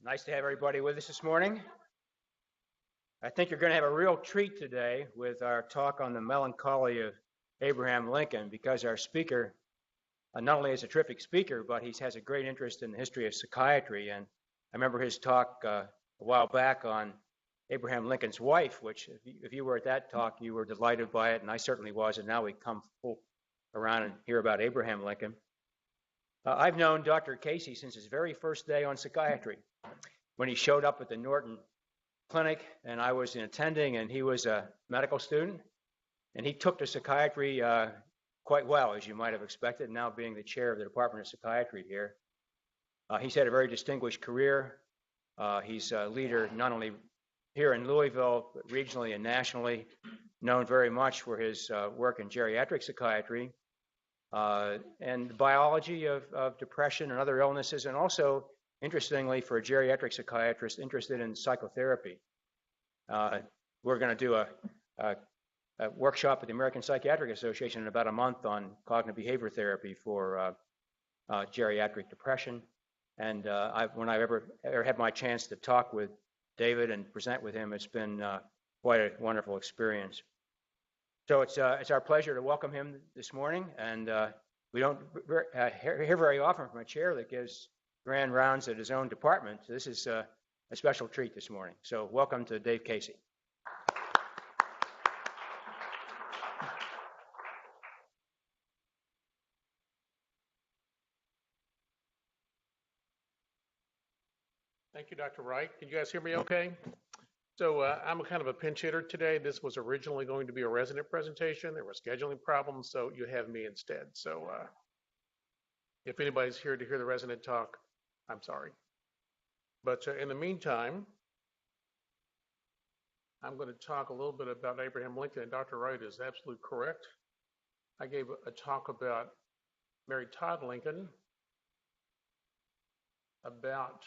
Nice to have everybody with us this morning. I think you're going to have a real treat today with our talk on the melancholy of Abraham Lincoln because our speaker not only is a terrific speaker, but he has a great interest in the history of psychiatry. And I remember his talk a while back on Abraham Lincoln's wife, which if you were at that talk, you were delighted by it, and I certainly was. And now we come full around and hear about Abraham Lincoln. I've known Dr. Casey since his very first day on psychiatry, when he showed up at the Norton Clinic, and I was attending, and he was a medical student, and he took to psychiatry quite well, as you might have expected, now being the chair of the Department of Psychiatry here. He's had a very distinguished career. He's a leader not only here in Louisville, but regionally and nationally, known very much for his work in geriatric psychiatry, and the biology of depression and other illnesses, and also, interestingly, for a geriatric psychiatrist interested in psychotherapy. We're going to do a workshop at the American Psychiatric Association in about a month on cognitive behavior therapy for geriatric depression. And when I've ever had my chance to talk with David and present with him, it's been quite a wonderful experience. So it's our pleasure to welcome him this morning, and we don't hear very often from a chair that gives grand rounds at his own department. So this is a special treat this morning. So welcome to Dave Casey. Thank you, Dr. Wright. Can you guys hear me okay? So I'm a kind of a pinch hitter today. This was originally going to be a resident presentation. There were scheduling problems, so you have me instead. So if anybody's here to hear the resident talk, I'm sorry. But in the meantime, I'm going to talk a little bit about Abraham Lincoln, and Dr. Wright is absolutely correct. I gave a talk about Mary Todd Lincoln about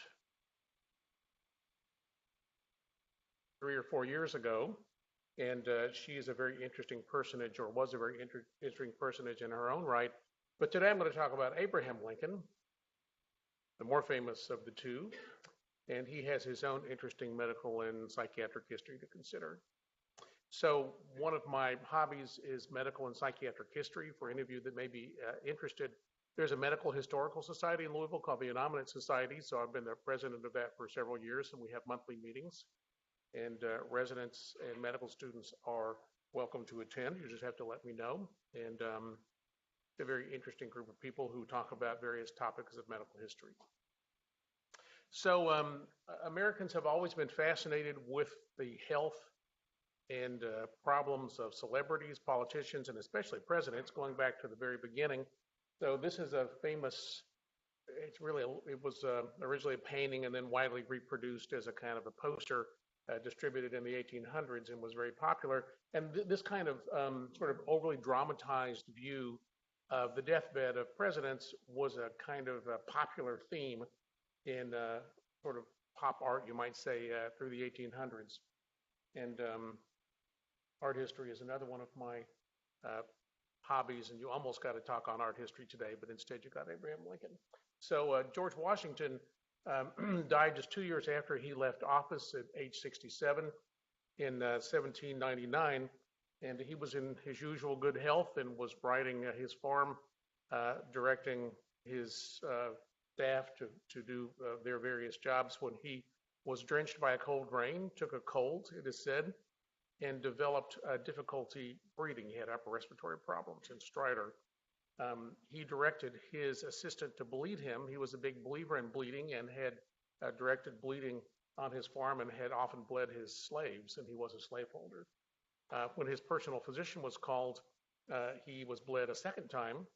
3 or 4 years ago, and she is a very interesting personage, or was a very interesting personage in her own right. But today I'm going to talk about Abraham Lincoln, the more famous of the two, and he has his own interesting medical and psychiatric history to consider. So one of my hobbies is medical and psychiatric history. For any of you that may be interested, there's a medical historical society in Louisville called the Innominate Society. So I've been the president of that for several years, and we have monthly meetings. And residents and medical students are welcome to attend. You just have to let me know. And it's a very interesting group of people who talk about various topics of medical history. So Americans have always been fascinated with the health and problems of celebrities, politicians, and especially presidents, going back to the very beginning. So this is a famous, it was originally a painting and then widely reproduced as a kind of a poster distributed in the 1800s and was very popular. And this kind of sort of overly dramatized view of the deathbed of presidents was a kind of a popular theme in sort of pop art, you might say, through the 1800s. And art history is another one of my hobbies, and you almost got to talk on art history today, but instead you got Abraham Lincoln. So George Washington died just 2 years after he left office at age 67 in 1799, and he was in his usual good health and was riding his farm, directing his staff to do their various jobs when he was drenched by a cold rain, took a cold, it is said, and developed difficulty breathing. He had upper respiratory problems and stridor. He directed his assistant to bleed him. He was a big believer in bleeding and had directed bleeding on his farm and had often bled his slaves, and he was a slaveholder. When his personal physician was called, he was bled a second time.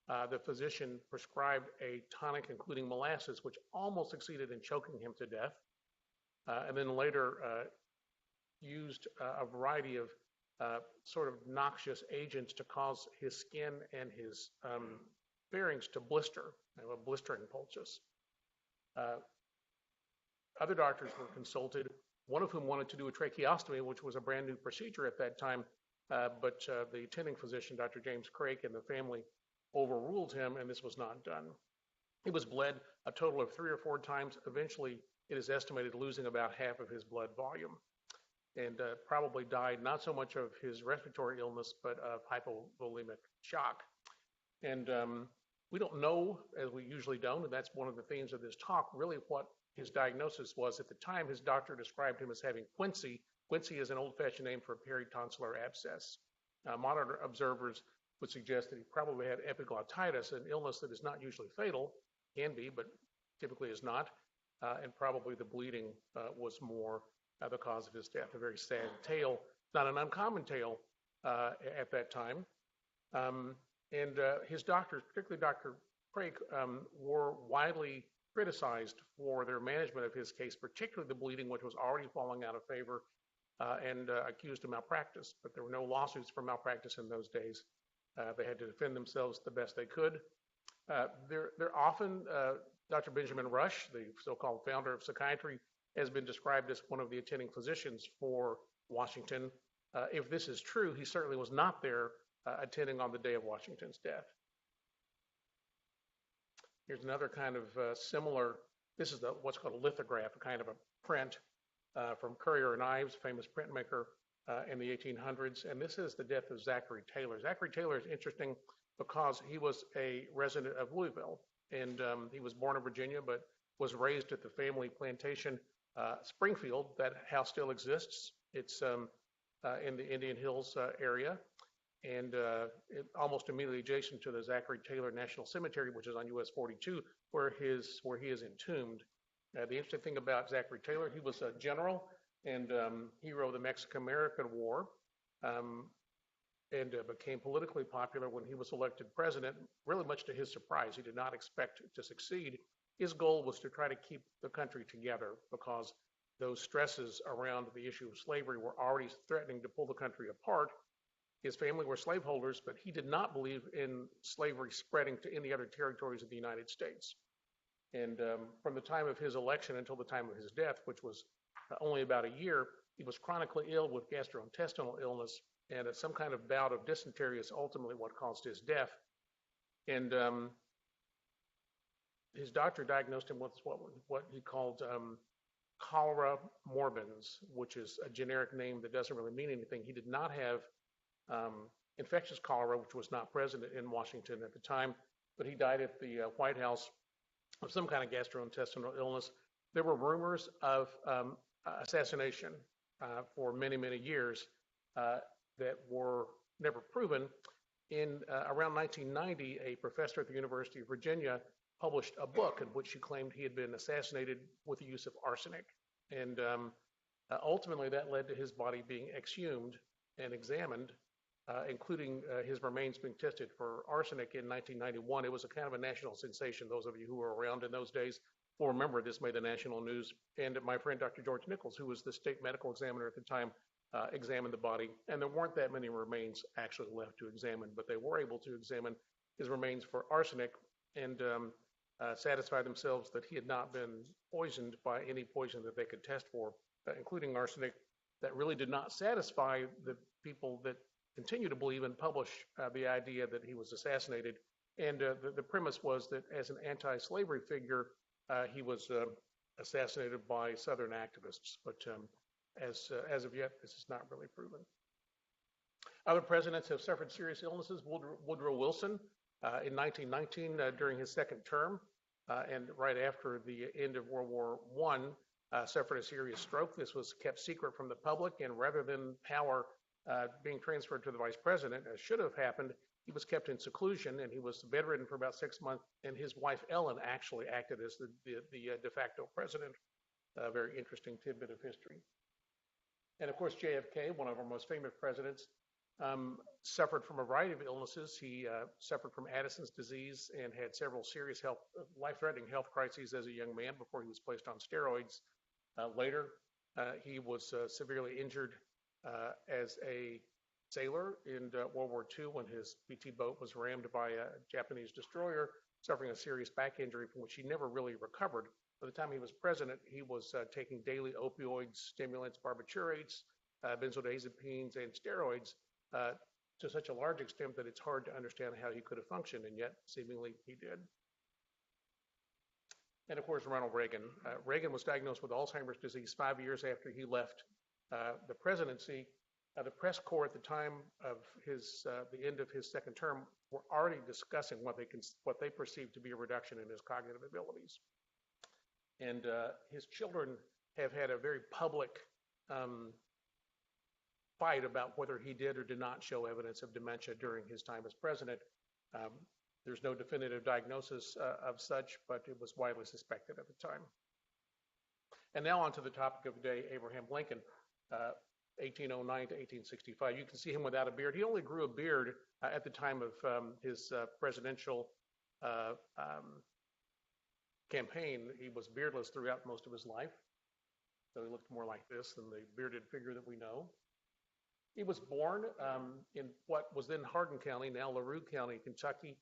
The physician prescribed a tonic including molasses, which almost succeeded in choking him to death, and then later used a variety of sort of noxious agents to cause his skin and his pharynx to blister, a blistering pulsus. Other doctors were consulted, one of whom wanted to do a tracheostomy, which was a brand new procedure at that time, but the attending physician, Dr. James Craik, and the family overruled him, and this was not done. He was bled a total of 3 or 4 times, eventually it is estimated losing about half of his blood volume, and probably died not so much of his respiratory illness, but of hypovolemic shock. And we don't know, as we usually don't, and that's one of the themes of this talk, really what his diagnosis was. At the time, his doctor described him as having quinsy. Quinsy is an old-fashioned name for a peritonsillar abscess. Modern observers would suggest that he probably had epiglottitis, an illness that is not usually fatal, can be, but typically is not, and probably the bleeding was more the cause of his death. A very sad tale, not an uncommon tale at that time. And his doctors, particularly Dr. Craig, were widely criticized for their management of his case, particularly the bleeding, which was already falling out of favor, and accused of malpractice. But there were no lawsuits for malpractice in those days. They had to defend themselves the best they could. They're often, Dr. Benjamin Rush, the so-called founder of psychiatry, has been described as one of the attending physicians for Washington. If this is true, he certainly was not there attending on the day of Washington's death. Here's another kind of similar, this is what's called a lithograph, a kind of a print from Currier and Ives, famous printmaker in the 1800s. And this is the death of Zachary Taylor. Zachary Taylor is interesting because he was a resident of Louisville, and he was born in Virginia, but was raised at the family plantation Springfield. That house still exists. It's in the Indian Hills area, and almost immediately adjacent to the Zachary Taylor National Cemetery, which is on US 42, where he is entombed. The interesting thing about Zachary Taylor, he was a general and hero of the Mexican-American War, and became politically popular when he was elected president, really much to his surprise. He did not expect to succeed. His goal was to try to keep the country together because those stresses around the issue of slavery were already threatening to pull the country apart. His family were slaveholders, but he did not believe in slavery spreading to any other territories of the United States. And from the time of his election until the time of his death, which was only about a year, he was chronically ill with gastrointestinal illness, and some kind of bout of dysentery is ultimately what caused his death. And his doctor diagnosed him with what he called cholera morbans, which is a generic name that doesn't really mean anything. He did not have infectious cholera, which was not present in Washington at the time, but he died at the White House of some kind of gastrointestinal illness. There were rumors of assassination for many, many years that were never proven. In around 1990, a professor at the University of Virginia published a book in which he claimed he had been assassinated with the use of arsenic. And ultimately that led to his body being exhumed and examined, including his remains being tested for arsenic in 1991. It was a kind of a national sensation. Those of you who were around in those days will remember this made the national news. And my friend Dr. George Nichols, who was the state medical examiner at the time, examined the body. And there weren't that many remains actually left to examine, but they were able to examine his remains for arsenic and satisfy themselves that he had not been poisoned by any poison that they could test for, including arsenic. That really did not satisfy the people that continue to believe and publish the idea that he was assassinated. And the premise was that as an anti-slavery figure, he was assassinated by Southern activists. But as of yet, this is not really proven. Other presidents have suffered serious illnesses. Woodrow Wilson, in 1919, during his second term, and right after the end of World War I, suffered a serious stroke. This was kept secret from the public, and rather than power being transferred to the vice president, as should have happened, he was kept in seclusion, and he was bedridden for about 6 months, and his wife, Ellen, actually acted as the de facto president. A very interesting tidbit of history. And of course, JFK, one of our most famous presidents, suffered from a variety of illnesses. He suffered from Addison's disease and had several serious life-threatening health crises as a young man before he was placed on steroids. Later, he was severely injured as a sailor in World War II when his PT boat was rammed by a Japanese destroyer, suffering a serious back injury from which he never really recovered. By the time he was president, he was taking daily opioids, stimulants, barbiturates, benzodiazepines, and steroids to such a large extent that it's hard to understand how he could have functioned, and yet seemingly he did. and of course, Ronald Reagan. Reagan was diagnosed with Alzheimer's disease 5 years after he left the presidency. The press corps at the time of the end of his second term were already discussing what they perceived to be a reduction in his cognitive abilities. And his children have had a very public fight about whether he did or did not show evidence of dementia during his time as president. There's no definitive diagnosis of such, but it was widely suspected at the time. And now on to the topic of the day, Abraham Lincoln, 1809 to 1865. You can see him without a beard. He only grew a beard at the time of his presidential campaign. He was beardless throughout most of his life. So he looked more like this than the bearded figure that we know. He was born in what was then Hardin County, now LaRue County, Kentucky,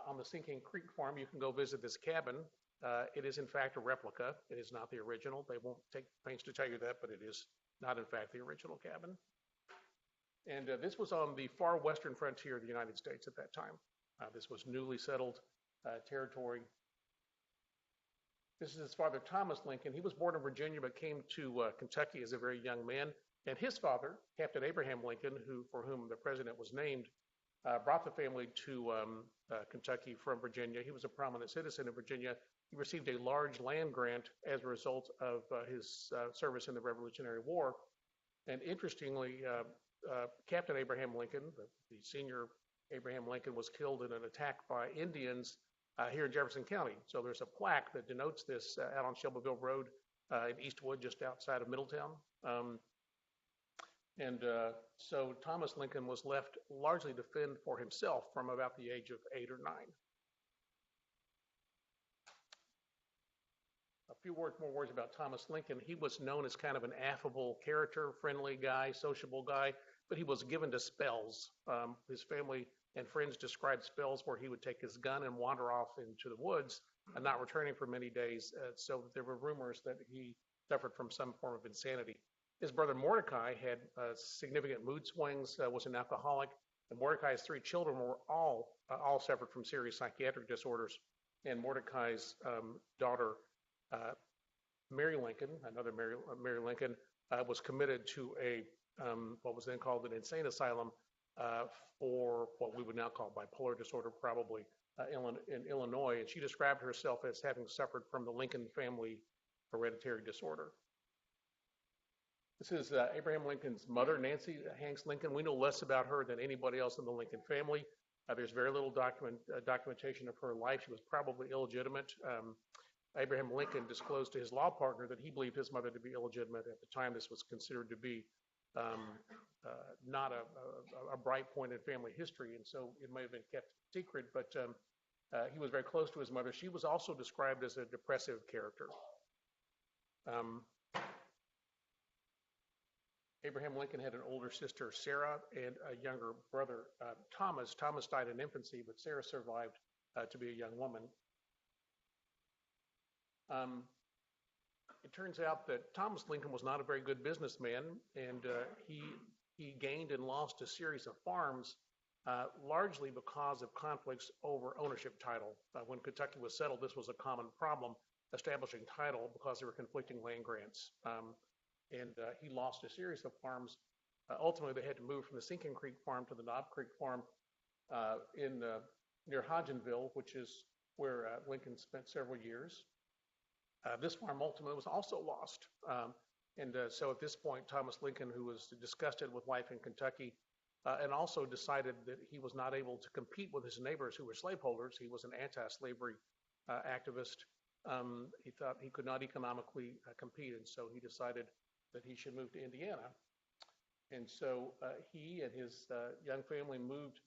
on the Sinking Creek farm. You can go visit this cabin. It is in fact a replica. It is not the original. They won't take pains to tell you that, but it is not in fact the original cabin. And this was on the far western frontier of the United States at that time. This was newly settled territory. This is his father, Thomas Lincoln. He was born in Virginia, but came to Kentucky as a very young man. And his father, Captain Abraham Lincoln, for whom the president was named, brought the family to Kentucky from Virginia. He was a prominent citizen of Virginia. He received a large land grant as a result of his service in the Revolutionary War. And interestingly, Captain Abraham Lincoln, the senior Abraham Lincoln, was killed in an attack by Indians here in Jefferson County. So there's a plaque that denotes this out on Shelbyville Road in Eastwood, just outside of Middletown. So Thomas Lincoln was left largely to fend for himself from about the age of 8 or 9. A few more words about Thomas Lincoln. He was known as kind of an affable character, friendly guy, sociable guy, but he was given to spells. His family and friends described spells where he would take his gun and wander off into the woods, not returning for many days. So there were rumors that he suffered from some form of insanity. His brother Mordecai had significant mood swings, was an alcoholic, and Mordecai's 3 children were all suffered from serious psychiatric disorders. And Mordecai's daughter, Mary Lincoln, another Mary Lincoln, was committed to what was then called an insane asylum for what we would now call bipolar disorder, probably in Illinois. And she described herself as having suffered from the Lincoln family hereditary disorder. This is Abraham Lincoln's mother, Nancy Hanks Lincoln. We know less about her than anybody else in the Lincoln family. There's very little documentation of her life. She was probably illegitimate. Abraham Lincoln disclosed to his law partner that he believed his mother to be illegitimate. At the time, this was considered to be not a bright point in family history, and so it may have been kept secret, but he was very close to his mother. She was also described as a depressive character. Abraham Lincoln had an older sister, Sarah, and a younger brother, Thomas. Thomas died in infancy, but Sarah survived to be a young woman. It turns out that Thomas Lincoln was not a very good businessman, and he gained and lost a series of farms, largely because of conflicts over ownership title. When Kentucky was settled, this was a common problem, establishing title because there were conflicting land grants. He lost a series of farms. Ultimately, they had to move from the Sinking Creek farm to the Knob Creek farm near Hodgenville, which is where Lincoln spent several years. This farm ultimately was also lost. So at this point, Thomas Lincoln, who was disgusted with life in Kentucky and also decided that he was not able to compete with his neighbors who were slaveholders, he was an anti-slavery activist. He thought he could not economically compete, and so he decided that he should move to Indiana. And so he and his young family moved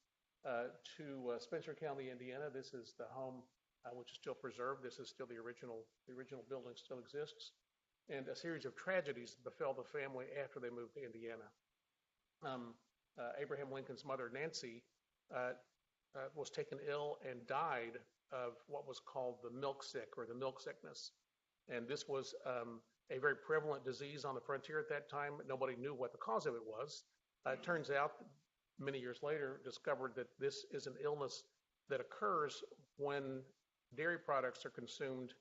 to Spencer County, Indiana. This is the home which is still preserved. This is still the original building still exists. And a series of tragedies befell the family after they moved to Indiana. Abraham Lincoln's mother, Nancy, was taken ill and died of what was called the milk sick or the milk sickness. And this was a very prevalent disease on the frontier at that time. Nobody knew what the cause of it was. It turns out, many years later, discovered that this is an illness that occurs when dairy products are consumed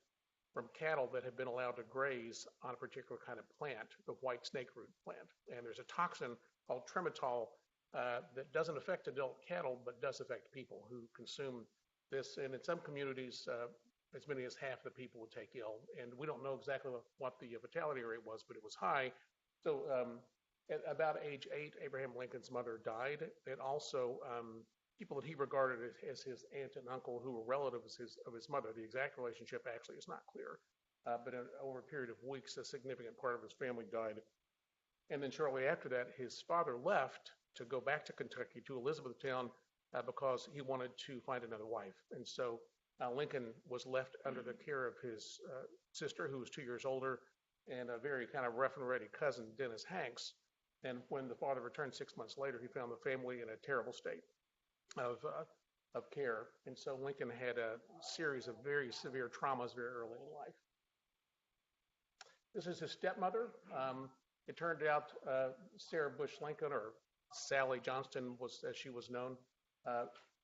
from cattle that have been allowed to graze on a particular kind of plant, the white snake root plant. And there's a toxin called trematol that doesn't affect adult cattle, but does affect people who consume this. And in some communities, as many as half the people would take ill. And we don't know exactly what the fatality rate was, but it was high. So at about age 8, Abraham Lincoln's mother died. And also people that he regarded as his aunt and uncle who were relatives of his mother. The exact relationship actually is not clear. But over a period of weeks, a significant part of his family died. And then shortly after that, his father left to go back to Kentucky, to Elizabethtown, because he wanted to find another wife. And so Lincoln was left under the care of his sister, who was 2 years older, and a very kind of rough and ready cousin, Dennis Hanks. And when the father returned 6 months later, he found the family in a terrible state of care. And so Lincoln had a series of very severe traumas very early in life. This is his stepmother. It turned out Sarah Bush Lincoln, or Sally Johnston, as she was known,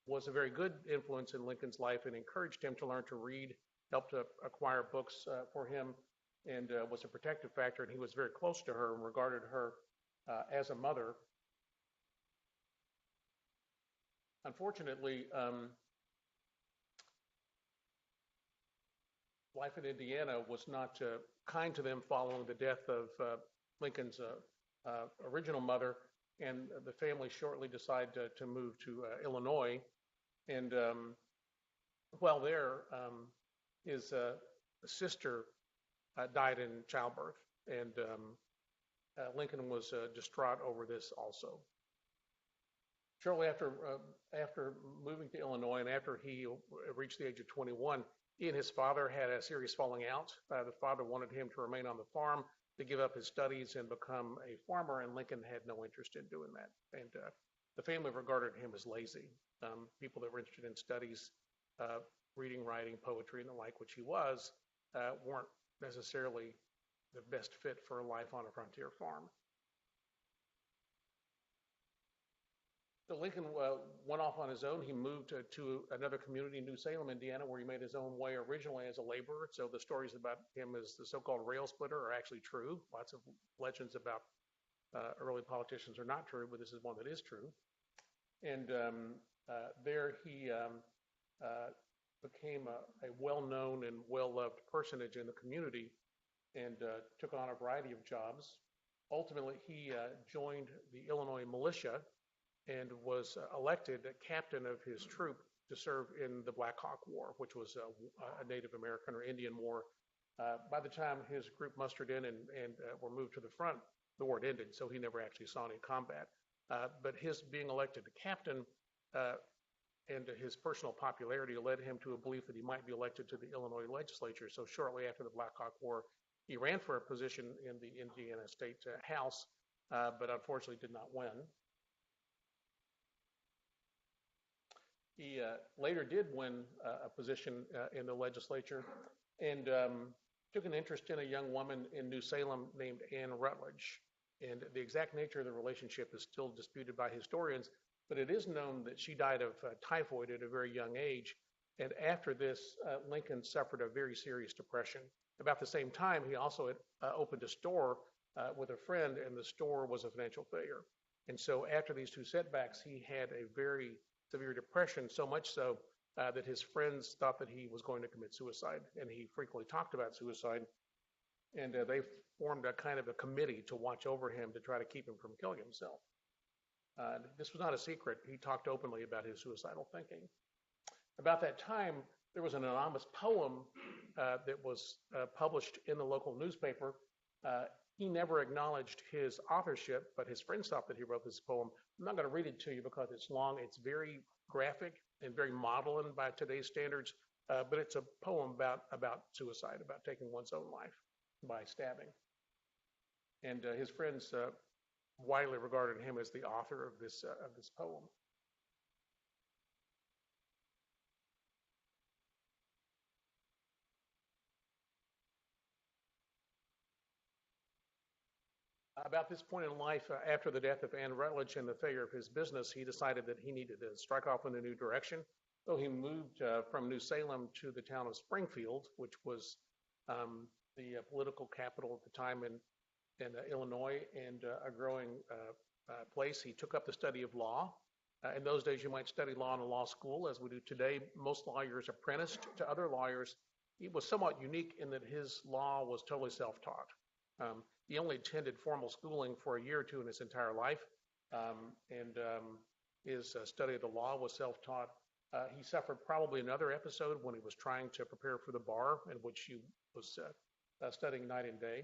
was a very good influence in Lincoln's life and encouraged him to learn to read, helped to acquire books for him, and was a protective factor. And he was very close to her and regarded her as a mother. Unfortunately, life in Indiana was not kind to them following the death of Lincoln's original mother, and the family shortly decided to move to Illinois. And while there, his sister died in childbirth, and Lincoln was distraught over this also. Shortly after moving to Illinois and after he reached the age of 21, he and his father had a serious falling out. The father wanted him to remain on the farm, to give up his studies and become a farmer, and Lincoln had no interest in doing that. And the family regarded him as lazy. People that were interested in studies, reading, writing, poetry, and the like, which he was, weren't necessarily the best fit for a life on a frontier farm. So Lincoln went off on his own. He moved to another community, New Salem, Indiana, where he made his own way originally as a laborer. So the stories about him as the so-called rail splitter are actually true. Lots of legends about early politicians are not true, but this is one that is true. And there he became a well-known and well-loved personage in the community and took on a variety of jobs. Ultimately, he joined the Illinois militia and was elected captain of his troop to serve in the Black Hawk War, which was a Native American or Indian war. By the time his group mustered in and were moved to the front, the war had ended, so he never actually saw any combat. But his being elected to captain and his personal popularity led him to a belief that he might be elected to the Illinois legislature. So shortly after the Black Hawk War, he ran for a position in the Indiana State House, but unfortunately did not win. He later did win a position in the legislature and took an interest in a young woman in New Salem named Anne Rutledge. And the exact nature of the relationship is still disputed by historians, but it is known that she died of typhoid at a very young age. And after this, Lincoln suffered a very serious depression. About the same time, he also had opened a store with a friend, and the store was a financial failure. And so after these two setbacks, he had a very severe depression, so much so that his friends thought that he was going to commit suicide, and he frequently talked about suicide. And they formed a kind of a committee to watch over him to try to keep him from killing himself. This was not a secret. He talked openly about his suicidal thinking. About that time, there was an anonymous poem that was published in the local newspaper. He never acknowledged his authorship, but his friends thought that he wrote this poem. I'm not going to read it to you because it's long. It's very graphic and very maudlin by today's standards, but it's a poem about suicide, about taking one's own life by stabbing. And his friends widely regarded him as the author of this poem. About this point in life, after the death of Anne Rutledge and the failure of his business, he decided that he needed to strike off in a new direction. So he moved from New Salem to the town of Springfield, which was the political capital at the time in Illinois, and a growing place. He took up the study of law. In those days, you might study law in a law school, as we do today. Most lawyers apprenticed to other lawyers. He was somewhat unique in that his law was totally self-taught. He only attended formal schooling for a year or two in his entire life, and his study of the law was self-taught. He suffered probably another episode when he was trying to prepare for the bar, in which he was studying night and day.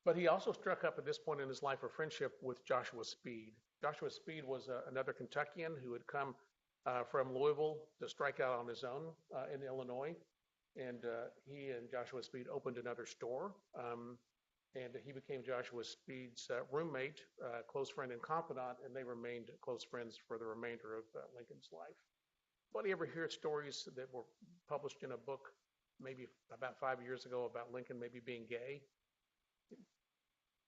But he also struck up at this point in his life a friendship with Joshua Speed. Joshua Speed was another Kentuckian who had come from Louisville to strike out on his own in Illinois. And he and Joshua Speed opened another store. And he became Joshua Speed's roommate, close friend and confidant, and they remained close friends for the remainder of Lincoln's life. Anybody ever hear stories that were published in a book maybe about 5 years ago about Lincoln maybe being gay?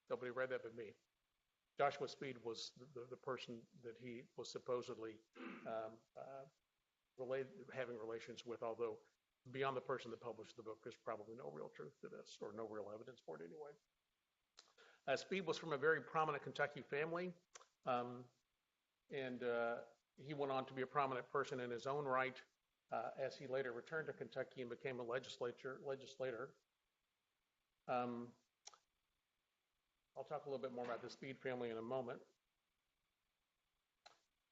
Nobody read that but me. Joshua Speed was the person that he was supposedly having relations with, although beyond the person that published the book, there's probably no real truth to this, or no real evidence for it anyway. Speed was from a very prominent Kentucky family, and he went on to be a prominent person in his own right as he later returned to Kentucky and became a legislator. I'll talk a little bit more about the Speed family in a moment.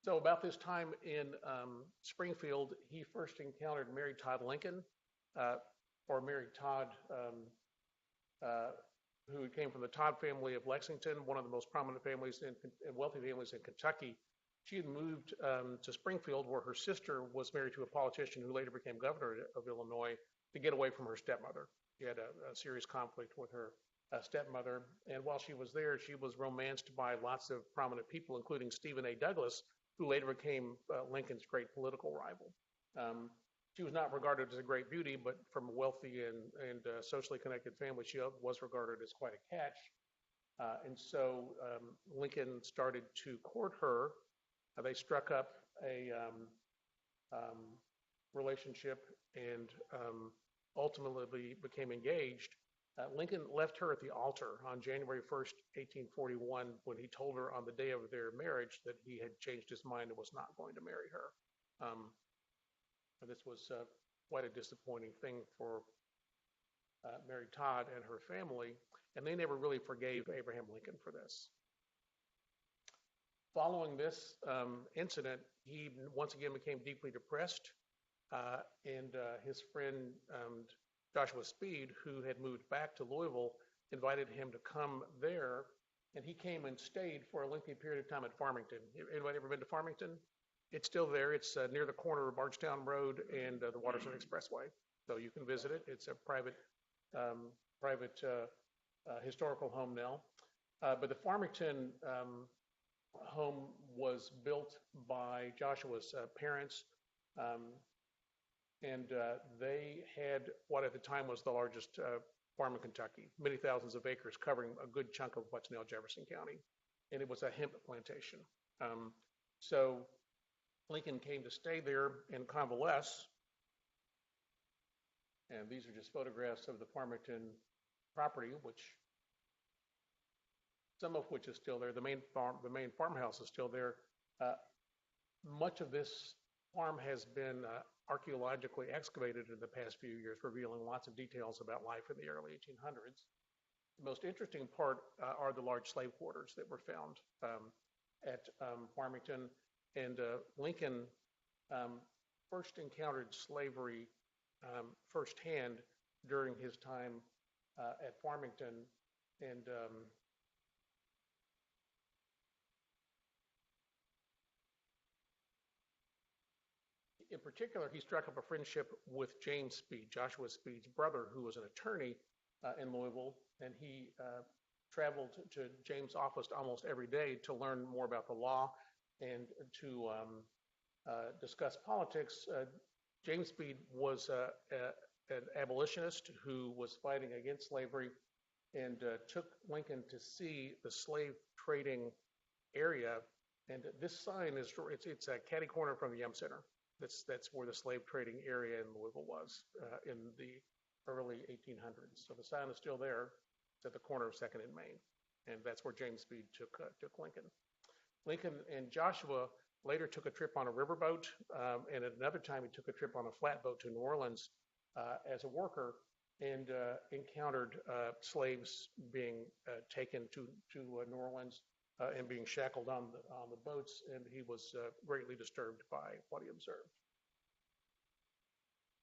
So about this time in Springfield, he first encountered Mary Todd Lincoln, or Mary Todd, who came from the Todd family of Lexington, one of the most prominent families and wealthy families in Kentucky. She had moved to Springfield, where her sister was married to a politician who later became governor of Illinois, to get away from her stepmother. She had a serious conflict with her stepmother, and while she was there, she was romanced by lots of prominent people, including Stephen A. Douglas, who later became Lincoln's great political rival. She was not regarded as a great beauty, but from a wealthy and socially connected family, she was regarded as quite a catch. And so Lincoln started to court her. They struck up a relationship and ultimately became engaged. Lincoln left her at the altar on January 1st, 1841, when he told her on the day of their marriage that he had changed his mind and was not going to marry her. This was quite a disappointing thing for Mary Todd and her family, and they never really forgave Abraham Lincoln for this. Following this incident, he once again became deeply depressed, and his friend Joshua Speed, who had moved back to Louisville, invited him to come there, and he came and stayed for a lengthy period of time at Farmington. Anybody ever been to Farmington? It's still there. It's near the corner of Bardstown Road and the Waterston Expressway, so you can visit it. It's a private historical home now. But the Farmington home was built by Joshua's parents, and they had what at the time was the largest farm in Kentucky, many thousands of acres covering a good chunk of what's now Jefferson County, and it was a hemp plantation. So Lincoln came to stay there and convalesce, and these are just photographs of the Farmington property, some of which is still there. The main farmhouse is still there. Much of this farm has been archaeologically excavated in the past few years, revealing lots of details about life in the early 1800s. The most interesting part are the large slave quarters that were found at Farmington. And Lincoln first encountered slavery firsthand during his time at Farmington. And in particular, he struck up a friendship with James Speed, Joshua Speed's brother, who was an attorney in Louisville, and he traveled to James' office almost every day to learn more about the law and to discuss politics. James Speed was an abolitionist who was fighting against slavery and took Lincoln to see the slave trading area. And this sign it's a catty corner from the Yum Center. That's where the slave trading area in Louisville was in the early 1800s. So the sign is still there. It's at the corner of 2nd and Main, and that's where James Speed took Lincoln. Lincoln and Joshua later took a trip on a riverboat, and at another time he took a trip on a flatboat to New Orleans as a worker, and encountered slaves being taken to New Orleans and being shackled on the boats, and he was greatly disturbed by what he observed.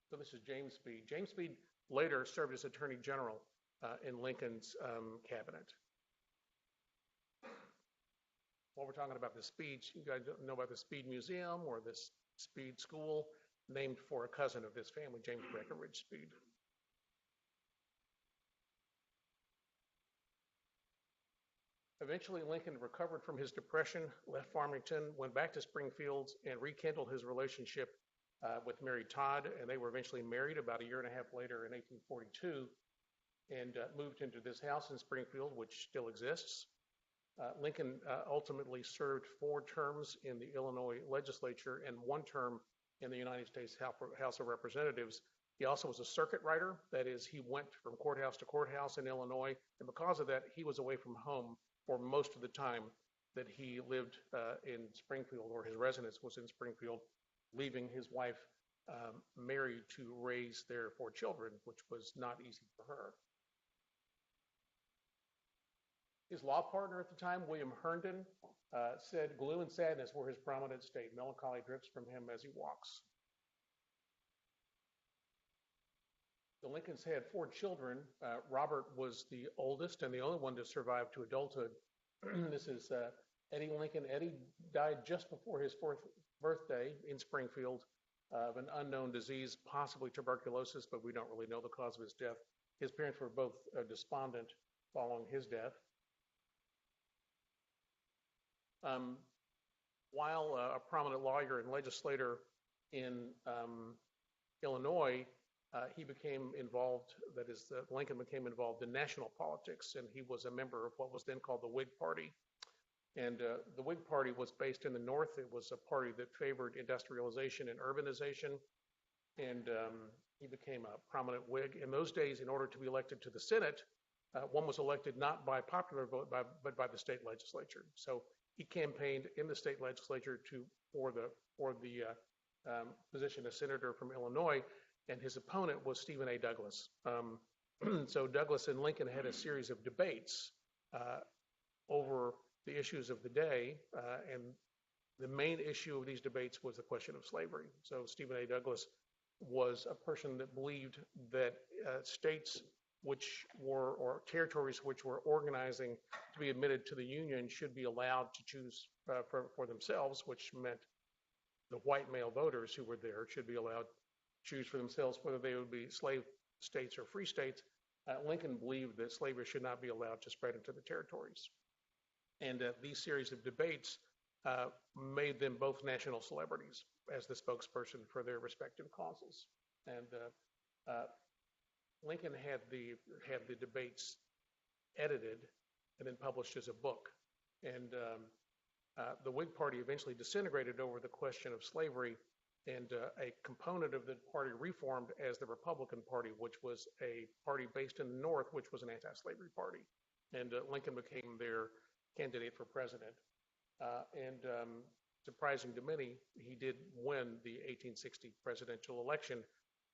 So this is James Speed. James Speed later served as Attorney General in Lincoln's cabinet. While we're talking about the Speed, you guys know about the Speed Museum or this Speed School, named for a cousin of this family, James Breckinridge Speed. Eventually, Lincoln recovered from his depression, left Farmington, went back to Springfield, and rekindled his relationship with Mary Todd, and they were eventually married about a year and a half later in 1842, and moved into this house in Springfield, which still exists. Lincoln ultimately served 4 terms in the Illinois legislature and 1 term in the United States House of Representatives. He also was a circuit rider. That is, he went from courthouse to courthouse in Illinois, and because of that, he was away from home for most of the time that he lived in Springfield, or his residence was in Springfield, leaving his wife married to raise their 4 children, which was not easy for her. His law partner at the time, William Herndon, said gloom and sadness were his prominent state. Melancholy drips from him as he walks. The Lincolns had 4 children. Robert was the oldest and the only one to survive to adulthood. This is Eddie Lincoln. Eddie died just before his 4th birthday in Springfield of an unknown disease, possibly tuberculosis, but we don't really know the cause of his death. His parents were both despondent following his death. While a prominent lawyer and legislator in Illinois, he became involved, that is, Lincoln became involved in national politics, and he was a member of what was then called the Whig Party. And the Whig Party was based in the North. It was a party that favored industrialization and urbanization, and he became a prominent Whig. In those days, in order to be elected to the Senate, one was elected not by popular vote, but by the state legislature. So he campaigned in the state legislature for the position as senator from Illinois, and his opponent was Stephen A. Douglas. So Douglas and Lincoln had a series of debates over the issues of the day, and the main issue of these debates was the question of slavery. So Stephen A. Douglas was a person that believed that states which were, or territories which were organizing to be admitted to the Union should be allowed to choose for themselves, which meant the white male voters who were there should be allowed to choose for themselves whether they would be slave states or free states. Lincoln believed that slavery should not be allowed to spread into the territories. And these series of debates made them both national celebrities as the spokesperson for their respective causes. And Lincoln had the debates edited and then published as a book. And the Whig Party eventually disintegrated over the question of slavery, and a component of the party reformed as the Republican Party, which was a party based in the North, which was an anti-slavery party. And Lincoln became their candidate for president. Surprising to many, he did win the 1860 presidential election.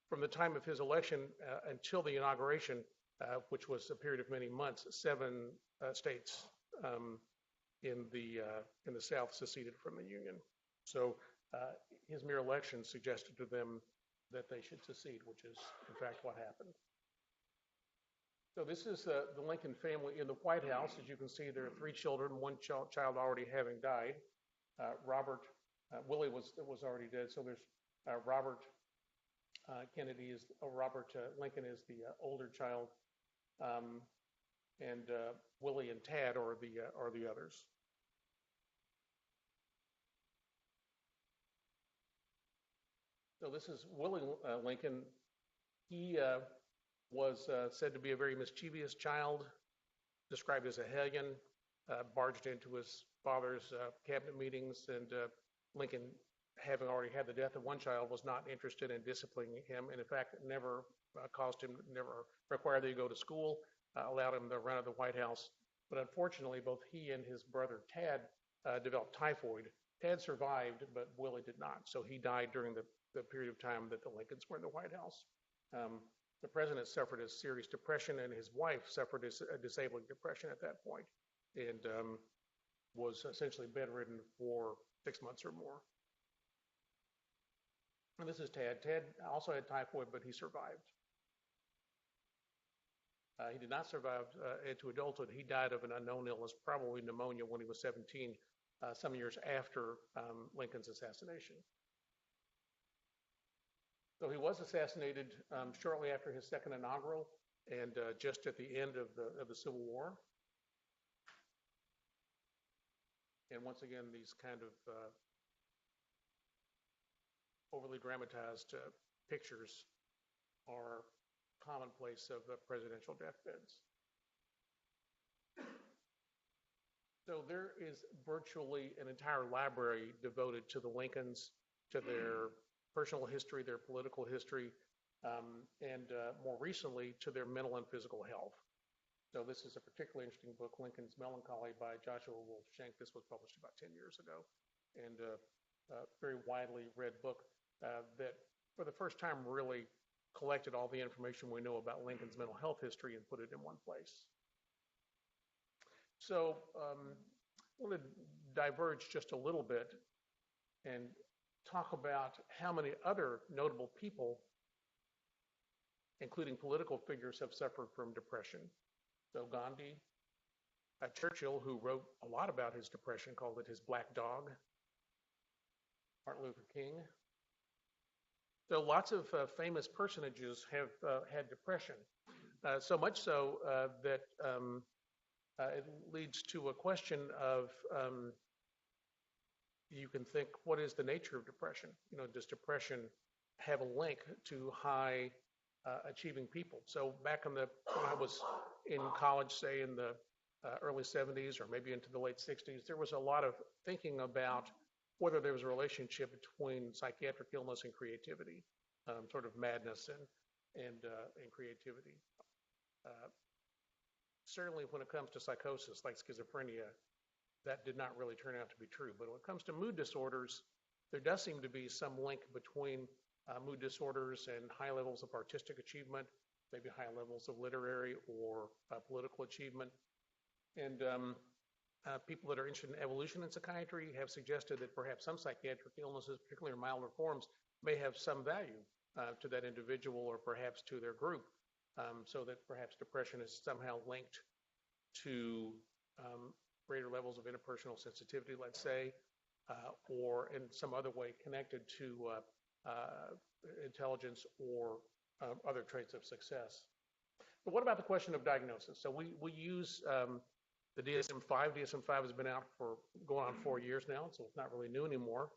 From the time of his election until the inauguration, which was a period of many months, 7 states in the South seceded from the Union. So his mere election suggested to them that they should secede, which is in fact what happened. So this is the Lincoln family in the White House. As you can see, there are 3 children, 1 child already having died. Willie was already dead. So there's Robert Lincoln is the older child, and Willie and Tad are the others. So this is Willie Lincoln. He was said to be a very mischievous child, described as a hellion, barged into his father's cabinet meetings, and Lincoln having already had the death of one child, was not interested in disciplining him, and in fact, never never required that he go to school, allowed him the run of the White House. But unfortunately, both he and his brother Tad developed typhoid. Tad survived, but Willie did not. So he died during the period of time that the Lincolns were in the White House. The president suffered a serious depression, and his wife suffered a disabling depression at that point, and was essentially bedridden for 6 months or more. And this is Tad. Tad also had typhoid, but he survived. He did not survive into adulthood. He died of an unknown illness, probably pneumonia, when he was 17, some years after Lincoln's assassination. So he was assassinated shortly after his second inaugural, and just at the end of the Civil War. And once again, these kind of overly dramatized pictures are commonplace of presidential deathbeds. So there is virtually an entire library devoted to the Lincolns, to their personal history, their political history, and more recently to their mental and physical health. So this is a particularly interesting book, Lincoln's Melancholy by Joshua Wolf Shenk. This was published about 10 years ago, and a very widely read book that for the first time really collected all the information we know about Lincoln's mental health history and put it in one place. So I want to diverge just a little bit and talk about how many other notable people, including political figures, have suffered from depression. So Gandhi, Churchill, who wrote a lot about his depression, called it his black dog, Martin Luther King. So lots of famous personages have had depression, so much so that it leads to a question of you can think, what is the nature of depression? You know, does depression have a link to high achieving people? So back when I was in college, say in the early 70s or maybe into the late 60s, there was a lot of thinking about whether there was a relationship between psychiatric illness and creativity, sort of madness and creativity. Certainly when it comes to psychosis like schizophrenia, that did not really turn out to be true. But when it comes to mood disorders, there does seem to be some link between mood disorders and high levels of artistic achievement, maybe high levels of literary or political achievement. And people that are interested in evolution in psychiatry have suggested that perhaps some psychiatric illnesses, particularly in milder forms, may have some value to that individual or perhaps to their group, so that perhaps depression is somehow linked to greater levels of interpersonal sensitivity, let's say, or in some other way connected to intelligence or other traits of success. But what about the question of diagnosis? So we use the DSM-5. DSM-5 has been out for going on 4 years now, so it's not really new anymore.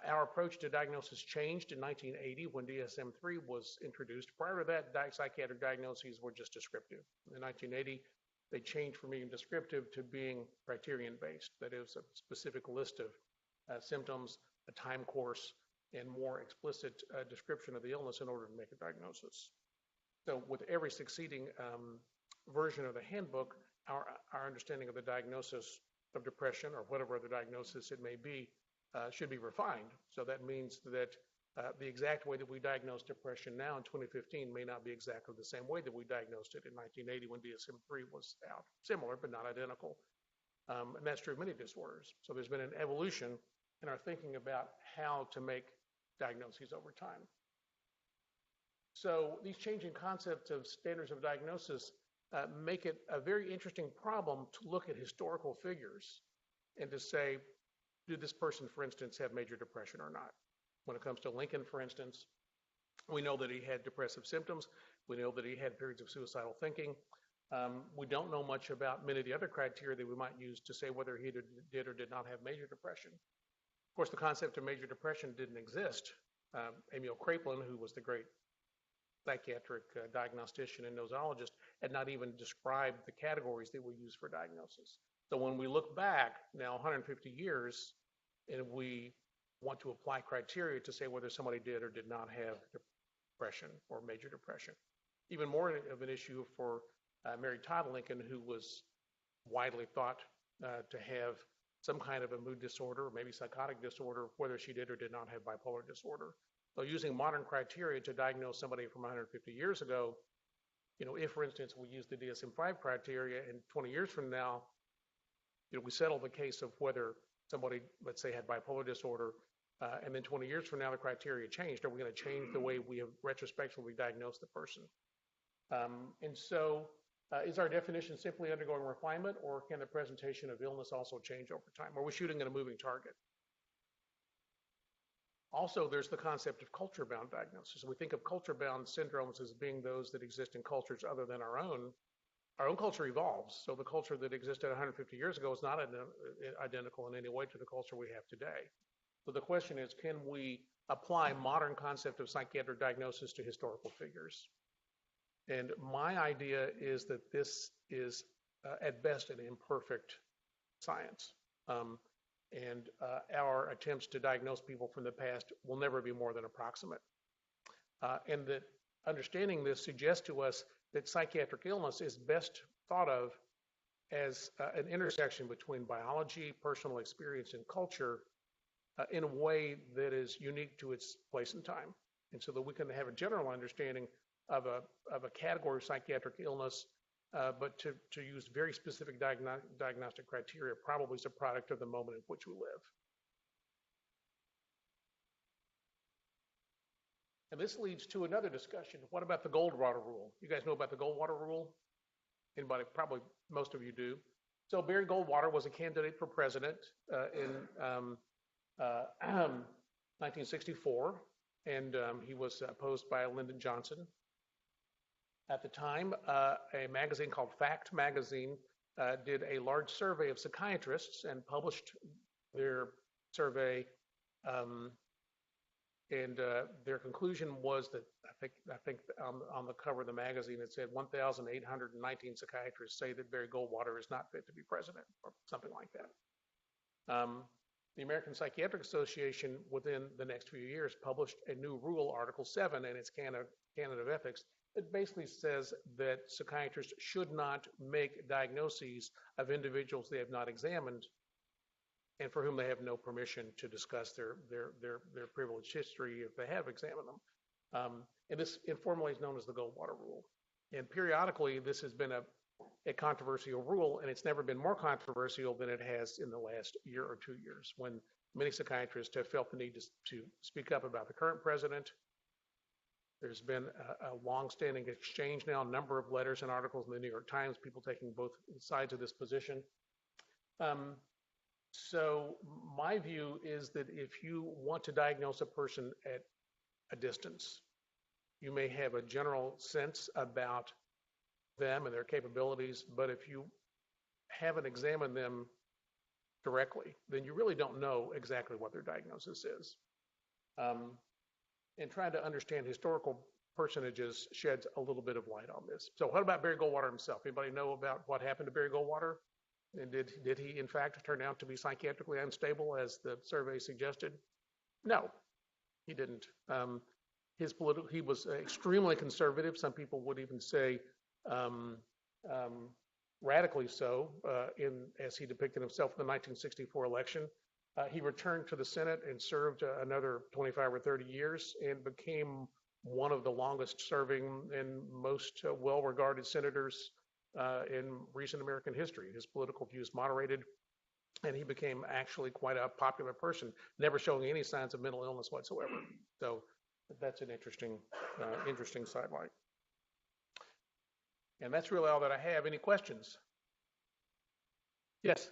Our approach to diagnosis changed in 1980 when DSM-3 was introduced. Prior to that, psychiatric diagnoses were just descriptive. In 1980, they changed from being descriptive to being criterion-based. That is, a specific list of symptoms, a time course, and more explicit description of the illness in order to make a diagnosis. So with every succeeding version of the handbook, our understanding of the diagnosis of depression or whatever other diagnosis it may be should be refined. So that means that the exact way that we diagnose depression now in 2015 may not be exactly the same way that we diagnosed it in 1980 when DSM-3 was out. Similar, but not identical. And that's true of many disorders. So there's been an evolution in our thinking about how to make diagnoses over time. So these changing concepts of standards of diagnosis make it a very interesting problem to look at historical figures and to say, did this person, for instance, have major depression or not? When it comes to Lincoln, for instance, we know that he had depressive symptoms. We know that he had periods of suicidal thinking. We don't know much about many of the other criteria that we might use to say whether he did or did not have major depression. Of course, the concept of major depression didn't exist. Emil Kraepelin, who was the great psychiatric diagnostician and nosologist, had not even described the categories that we use for diagnosis. So when we look back now 150 years and we want to apply criteria to say whether somebody did or did not have depression or major depression. Even more of an issue for Mary Todd Lincoln, who was widely thought to have some kind of a mood disorder or maybe psychotic disorder, whether she did or did not have bipolar disorder. So using modern criteria to diagnose somebody from 150 years ago, if, for instance, we use the DSM-5 criteria and 20 years from now, we settle the case of whether somebody, let's say, had bipolar disorder, and then 20 years from now the criteria changed, are we going to change the way we have retrospectively diagnosed the person? And so is our definition simply undergoing refinement, or can the presentation of illness also change over time? Are we shooting at a moving target? Also, there's the concept of culture-bound diagnosis. We think of culture-bound syndromes as being those that exist in cultures other than our own. Our own culture evolves, so the culture that existed 150 years ago is not identical in any way to the culture we have today. So the question is, can we apply modern concept of psychiatric diagnosis to historical figures? And my idea is that this is, at best, an imperfect science. And our attempts to diagnose people from the past will never be more than approximate. And that understanding this suggests to us that psychiatric illness is best thought of as an intersection between biology, personal experience, and culture in a way that is unique to its place and time. And so that we can have a general understanding of a category of psychiatric illness, but to use very specific diagnostic criteria probably is a product of the moment in which we live. And this leads to another discussion. What about the Goldwater rule? You guys know about the Goldwater rule? Anybody? Probably most of you do. So Barry Goldwater was a candidate for president in 1964, and he was opposed by Lyndon Johnson. At the time, a magazine called Fact Magazine did a large survey of psychiatrists and published their survey. And their conclusion was that I think on the cover of the magazine it said 1,819 psychiatrists say that Barry Goldwater is not fit to be president, or something like that. The American Psychiatric Association, within the next few years, published a new rule, Article 7, in its canon of ethics. It basically says that psychiatrists should not make diagnoses of individuals they have not examined and for whom they have no permission to discuss their privileged history if they have examined them. And this informally is known as the Goldwater Rule. And periodically, this has been a controversial rule, and it's never been more controversial than it has in the last year or 2 years, when many psychiatrists have felt the need to speak up about the current president. There's been a long-standing exchange now, a number of letters and articles in the New York Times, people taking both sides of this position. So my view is that if you want to diagnose a person at a distance, you may have a general sense about them and their capabilities, but if you haven't examined them directly, then you really don't know exactly what their diagnosis is. And trying to understand historical personages sheds a little bit of light on this. So what about Barry Goldwater himself? Anybody know about what happened to Barry Goldwater? And did he, in fact, turn out to be psychiatrically unstable, as the survey suggested? No, he didn't. He was extremely conservative. Some people would even say radically so, as he depicted himself in the 1964 election. He returned to the Senate and served another 25 or 30 years and became one of the longest serving and most well-regarded senators in recent American history. His political views moderated, and he became actually quite a popular person, never showing any signs of mental illness whatsoever. So that's an interesting sidelight. And that's really all that I have. Any questions? Yes.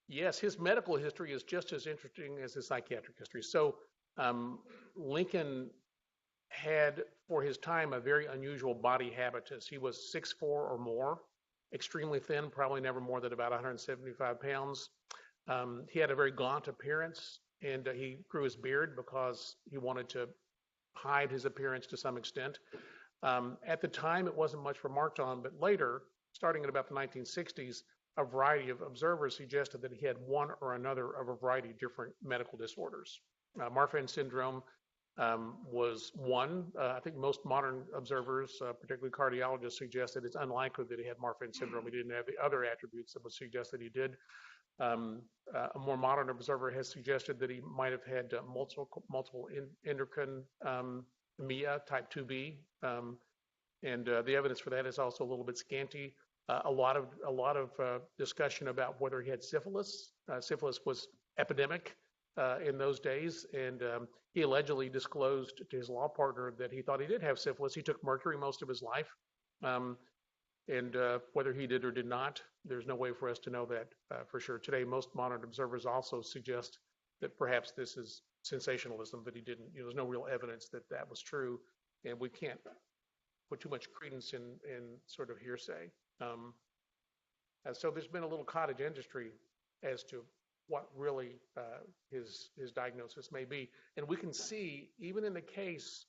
Yes, his medical history is just as interesting as his psychiatric history. So Lincoln had, for his time, a very unusual body habitus. He was 6'4" or more, extremely thin, probably never more than about 175 pounds. He had a very gaunt appearance, and he grew his beard because he wanted to hide his appearance to some extent. At the time, it wasn't much remarked on, but later, starting in about the 1960s, a variety of observers suggested that he had one or another of a variety of different medical disorders. Marfan syndrome was one. I think most modern observers, particularly cardiologists, suggest that it's unlikely that he had Marfan syndrome. He didn't have the other attributes that would suggest that he did. A more modern observer has suggested that he might have had multiple endocrine MIA type 2B, and the evidence for that is also a little bit scanty. A lot of discussion about whether he had syphilis. Syphilis was epidemic in those days, and he allegedly disclosed to his law partner that he thought he did have syphilis. He took mercury most of his life, and whether he did or did not, there's no way for us to know that for sure. Today, most modern observers also suggest that perhaps this is sensationalism, that he didn't. There's no real evidence that that was true, and we can't put too much credence in sort of hearsay. So there's been a little cottage industry as to what really his diagnosis may be. And we can see, even in the case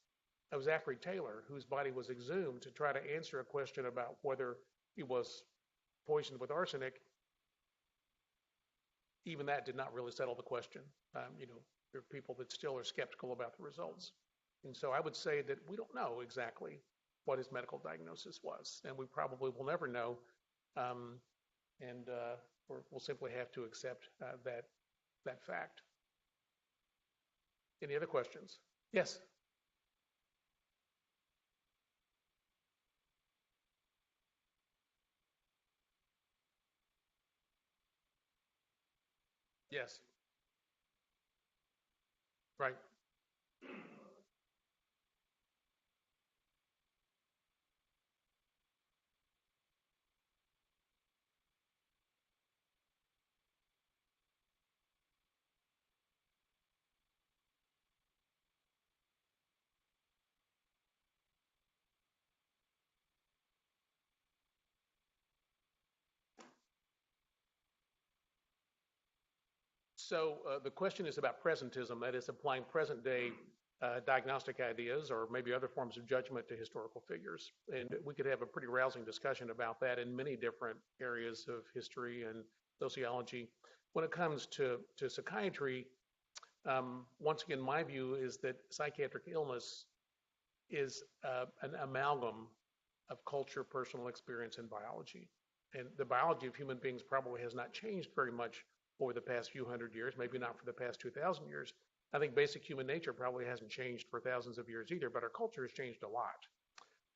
of Zachary Taylor, whose body was exhumed to try to answer a question about whether he was poisoned with arsenic, even that did not really settle the question. There are people that still are skeptical about the results. And so I would say that we don't know exactly what his medical diagnosis was, and we probably will never know, and we'll simply have to accept that fact. Any other questions? Yes. Yes. Right. So the question is about presentism, that is applying present day diagnostic ideas or maybe other forms of judgment to historical figures. And we could have a pretty rousing discussion about that in many different areas of history and sociology. When it comes to psychiatry, once again, my view is that psychiatric illness is an amalgam of culture, personal experience, and biology. And the biology of human beings probably has not changed very much over the past few hundred years, maybe not for the past 2,000 years. I think basic human nature probably hasn't changed for thousands of years either, but our culture has changed a lot.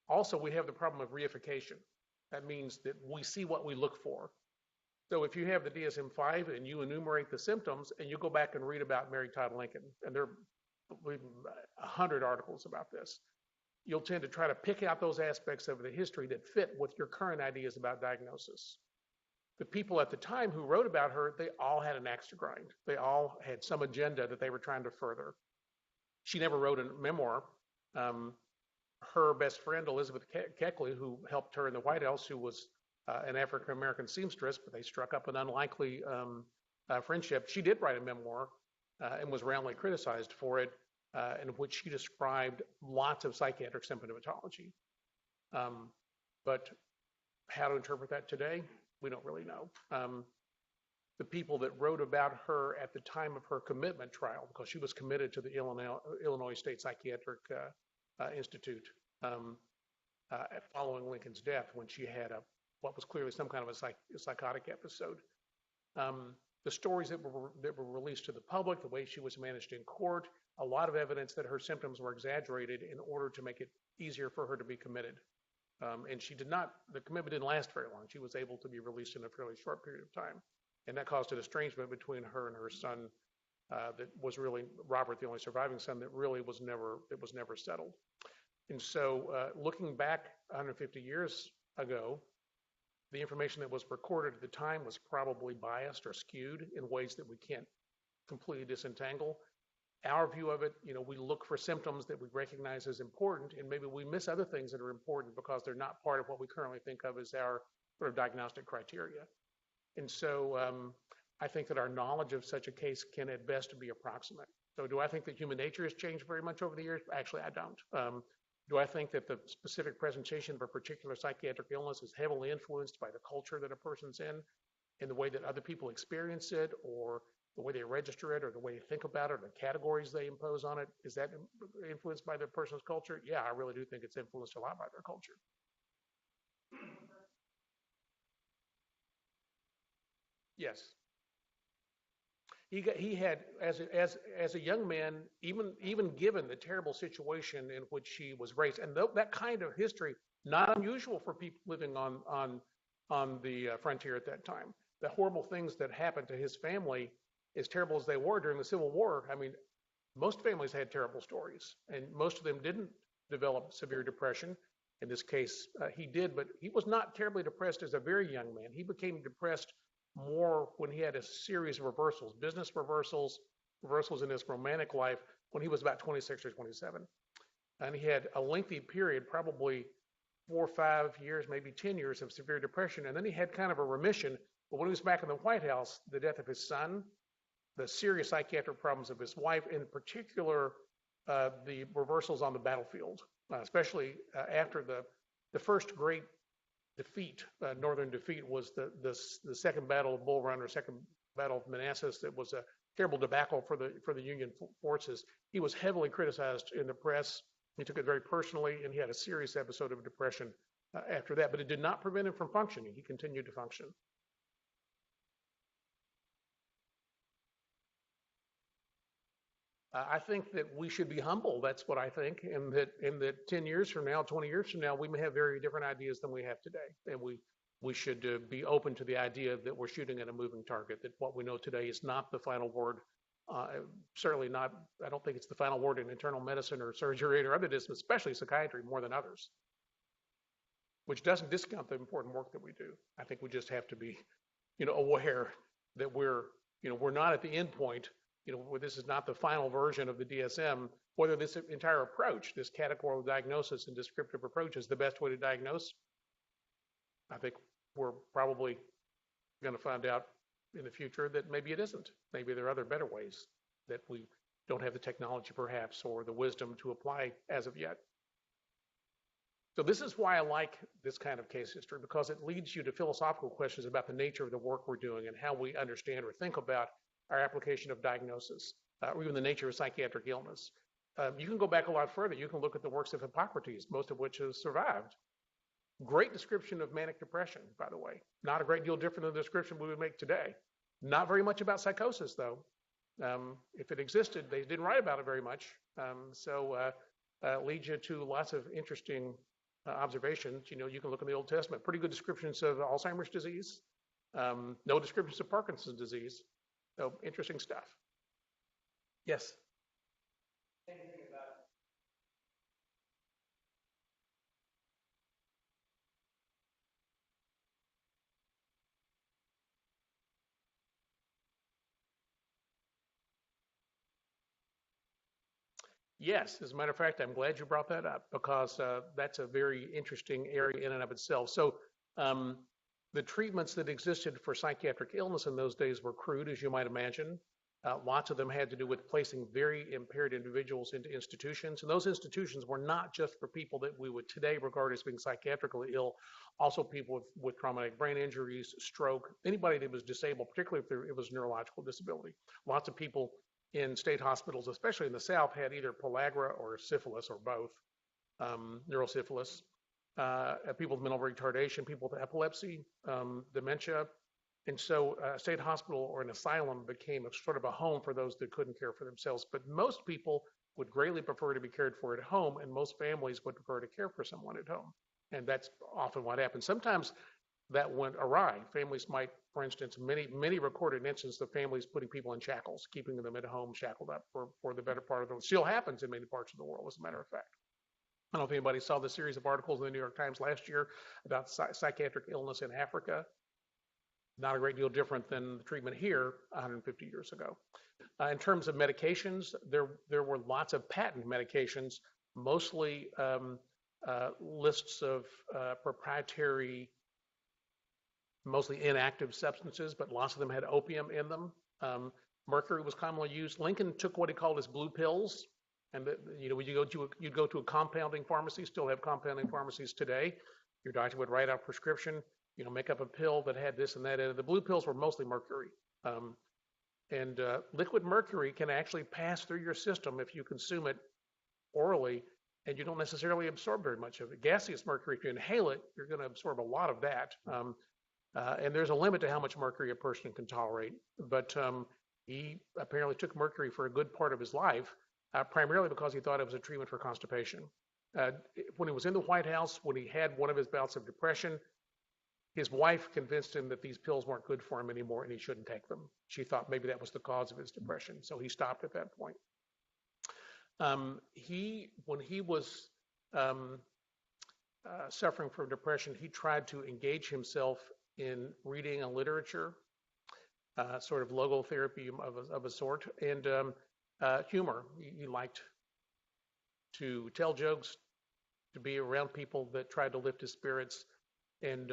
Also, we have the problem of reification. That means that we see what we look for. So if you have the DSM-5 and you enumerate the symptoms and you go back and read about Mary Todd Lincoln, and there are 100 articles about this, you'll tend to try to pick out those aspects of the history that fit with your current ideas about diagnosis. The people at the time who wrote about her, they all had an axe to grind. They all had some agenda that they were trying to further. She never wrote a memoir. Her best friend, Elizabeth Keckley, who helped her in the White House, who was an African-American seamstress, but they struck up an unlikely friendship. She did write a memoir and was roundly criticized for it, in which she described lots of psychiatric symptomatology. But how to interpret that today? We don't really know. The people that wrote about her at the time of her commitment trial, because she was committed to the Illinois State Psychiatric Institute following Lincoln's death, when she had what was clearly some kind of a psychotic episode. The stories that were released to the public, the way she was managed in court, a lot of evidence that her symptoms were exaggerated in order to make it easier for her to be committed. And the commitment didn't last very long. She was able to be released in a fairly short period of time. And that caused an estrangement between her and her son that was really, Robert, the only surviving son, that really was never settled. And so looking back 150 years ago, the information that was recorded at the time was probably biased or skewed in ways that we can't completely disentangle. Our view of it, we look for symptoms that we recognize as important, and maybe we miss other things that are important because they're not part of what we currently think of as our sort of diagnostic criteria. And so I think that our knowledge of such a case can at best be approximate. So do I think that human nature has changed very much over the years? Actually, I don't. Do I think that the specific presentation of a particular psychiatric illness is heavily influenced by the culture that a person's in? in the way that other people experience it, or the way they register it, or the way they think about it, or the categories they impose on it? Is that influenced by their person's culture? Yeah, I really do think it's influenced a lot by their culture. Yes. He had, as a young man, even given the terrible situation in which he was raised, and that kind of history, not unusual for people living on the frontier at that time. The horrible things that happened to his family, as terrible as they were during the Civil War, I mean, most families had terrible stories, and most of them didn't develop severe depression. In this case, he did, but he was not terribly depressed as a very young man. He became depressed more when he had a series of reversals, business reversals, reversals in his romantic life, when he was about 26 or 27. And he had a lengthy period, probably 4 or 5 years, maybe 10 years of severe depression. And then he had kind of a remission. But when he was back in the White House, the death of his son, the serious psychiatric problems of his wife, in particular, the reversals on the battlefield, especially after the first great defeat, northern defeat, was the second battle of Bull Run, or second battle of Manassas. That was a terrible debacle for the Union forces. He was heavily criticized in the press. He took it very personally, and he had a serious episode of depression after that. But it did not prevent him from functioning. He continued to function. I think that we should be humble. That's what I think. And that 10 years from now, 20 years from now, we may have very different ideas than we have today. And we should be open to the idea that we're shooting at a moving target, that what we know today is not the final word. Certainly not, I don't think it's the final word in internal medicine or surgery or other disciplines, especially psychiatry, more than others, which doesn't discount the important work that we do. I think we just have to be, aware that we're not at the end point. This is not the final version of the DSM. Whether this entire approach, this categorical diagnosis and descriptive approach, is the best way to diagnose, I think we're probably going to find out in the future that maybe it isn't. Maybe there are other better ways that we don't have the technology perhaps, or the wisdom to apply as of yet. So this is why I like this kind of case history, because it leads you to philosophical questions about the nature of the work we're doing and how we understand or think about our application of diagnosis, or even the nature of psychiatric illness. You can go back a lot further. You can look at the works of Hippocrates, most of which has survived. Great description of manic depression, by the way. Not a great deal different than the description we would make today. Not very much about psychosis, though. If it existed, they didn't write about it very much. So it leads you to lots of interesting observations. You can look in the Old Testament. Pretty good descriptions of Alzheimer's disease. No descriptions of Parkinson's disease. So interesting stuff. Yes? Yes, as a matter of fact, I'm glad you brought that up, because that's a very interesting area in and of itself. So the treatments that existed for psychiatric illness in those days were crude, as you might imagine. Lots of them had to do with placing very impaired individuals into institutions. And those institutions were not just for people that we would today regard as being psychiatrically ill, also people with traumatic brain injuries, stroke, anybody that was disabled, particularly if it was neurological disability. Lots of people in state hospitals, especially in the South, had either pellagra or syphilis, or both, neurosyphilis. People with mental retardation, people with epilepsy, dementia. And so a state hospital or an asylum became sort of a home for those that couldn't care for themselves. But most people would greatly prefer to be cared for at home, and most families would prefer to care for someone at home. And that's often what happens. Sometimes that went awry. Families might, for instance, many recorded instances of families putting people in shackles, keeping them at home shackled up for the better part of the, still happens in many parts of the world, as a matter of fact. I don't know if anybody saw the series of articles in the New York Times last year about psychiatric illness in Africa. Not a great deal different than the treatment here 150 years ago. In terms of medications, there were lots of patent medications, mostly lists of proprietary, mostly inactive substances, but lots of them had opium in them. Mercury was commonly used. Lincoln took what he called his blue pills. And you'd go to a compounding pharmacy, still have compounding pharmacies today. Your doctor would write out a prescription. make up a pill that had this and that in it. The blue pills were mostly mercury. And liquid mercury can actually pass through your system if you consume it orally, and you don't necessarily absorb very much of it. Gaseous mercury, if you inhale it, you're going to absorb a lot of that. And there's a limit to how much mercury a person can tolerate. But he apparently took mercury for a good part of his life, primarily because he thought it was a treatment for constipation. When he was in the White House, when he had one of his bouts of depression, his wife convinced him that these pills weren't good for him anymore and he shouldn't take them. She thought maybe that was the cause of his depression, so he stopped at that point. When he was suffering from depression, he tried to engage himself in reading and literature, sort of logotherapy of a sort, and humor. He liked to tell jokes, to be around people that tried to lift his spirits, and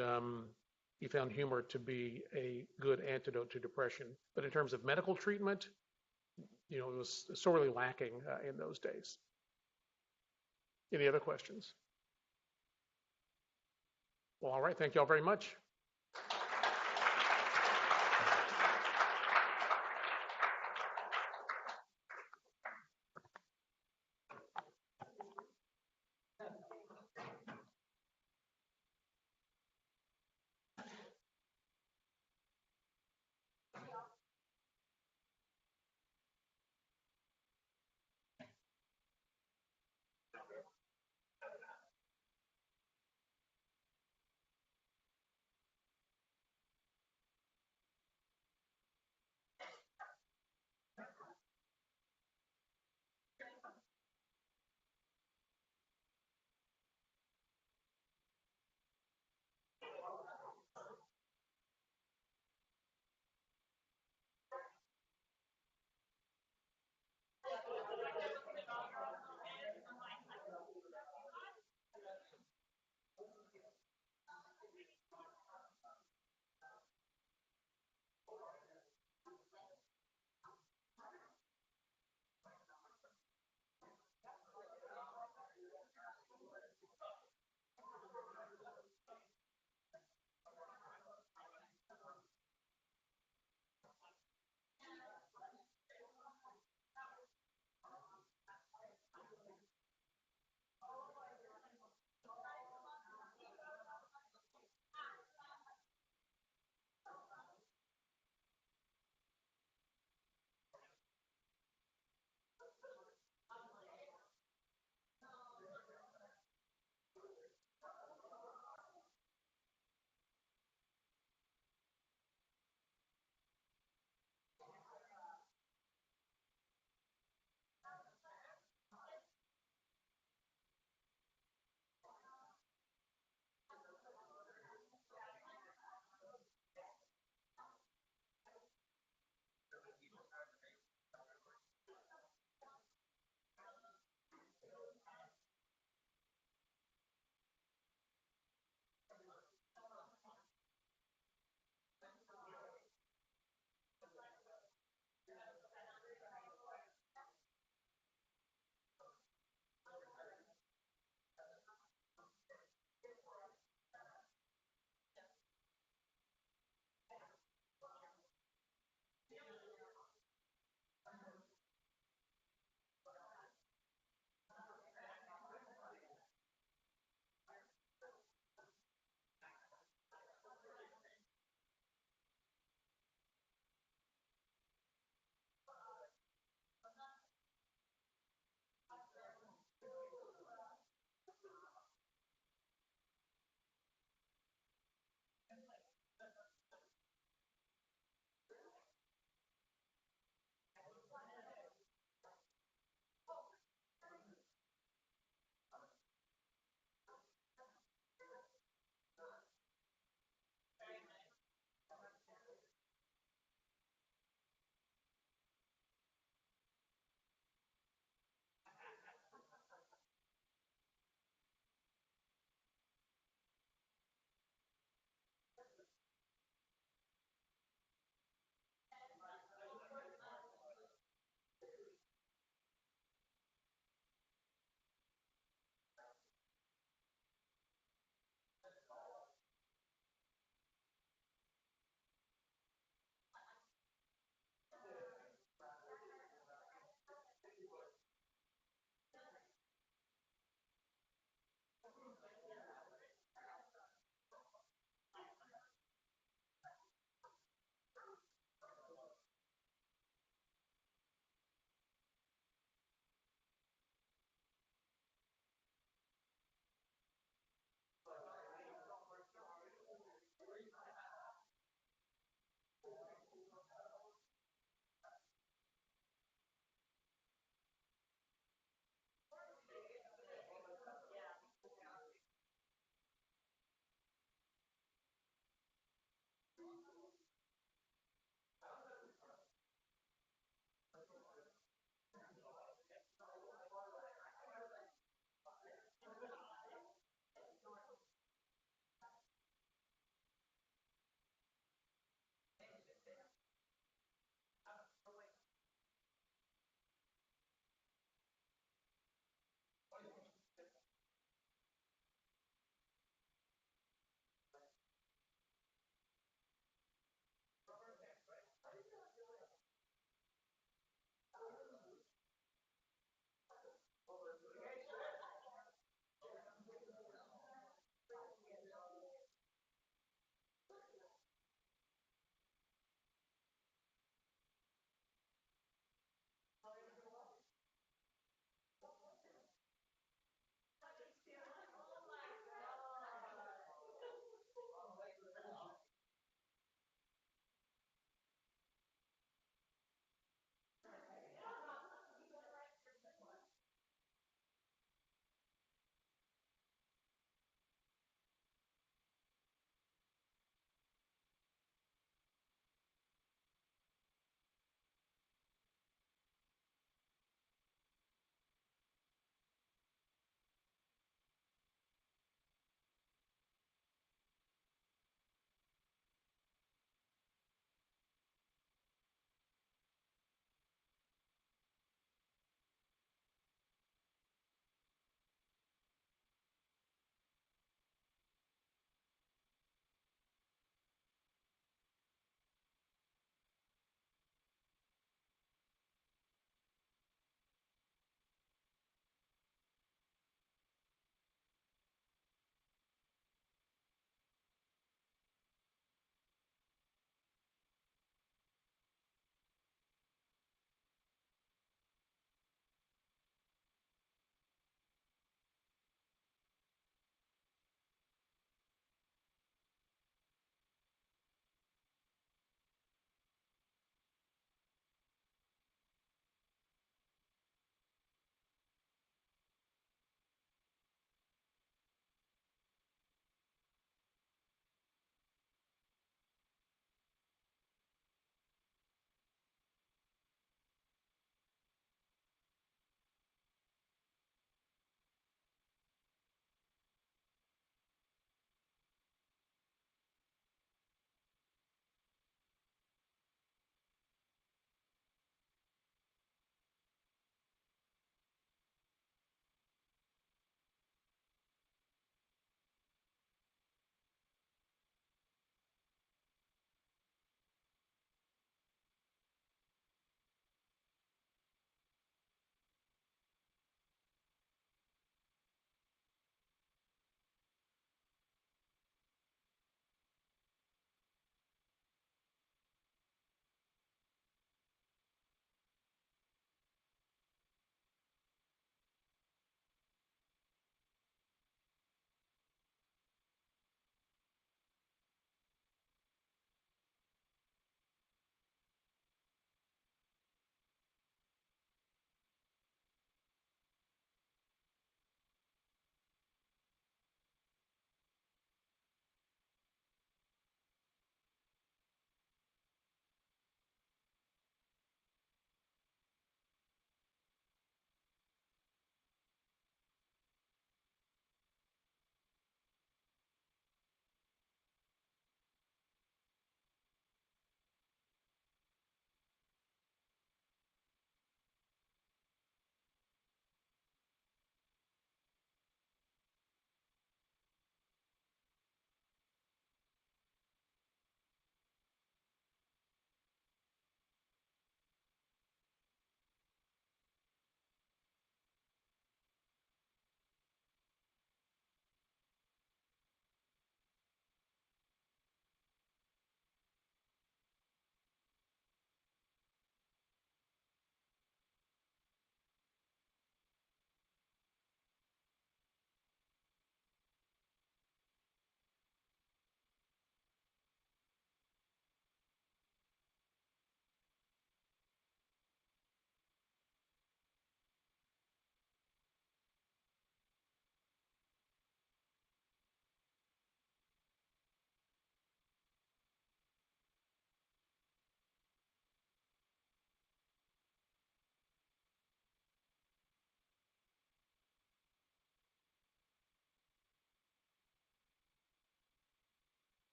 he found humor to be a good antidote to depression. But in terms of medical treatment, it was sorely lacking in those days. Any other questions? Well, all right. Thank you all very much.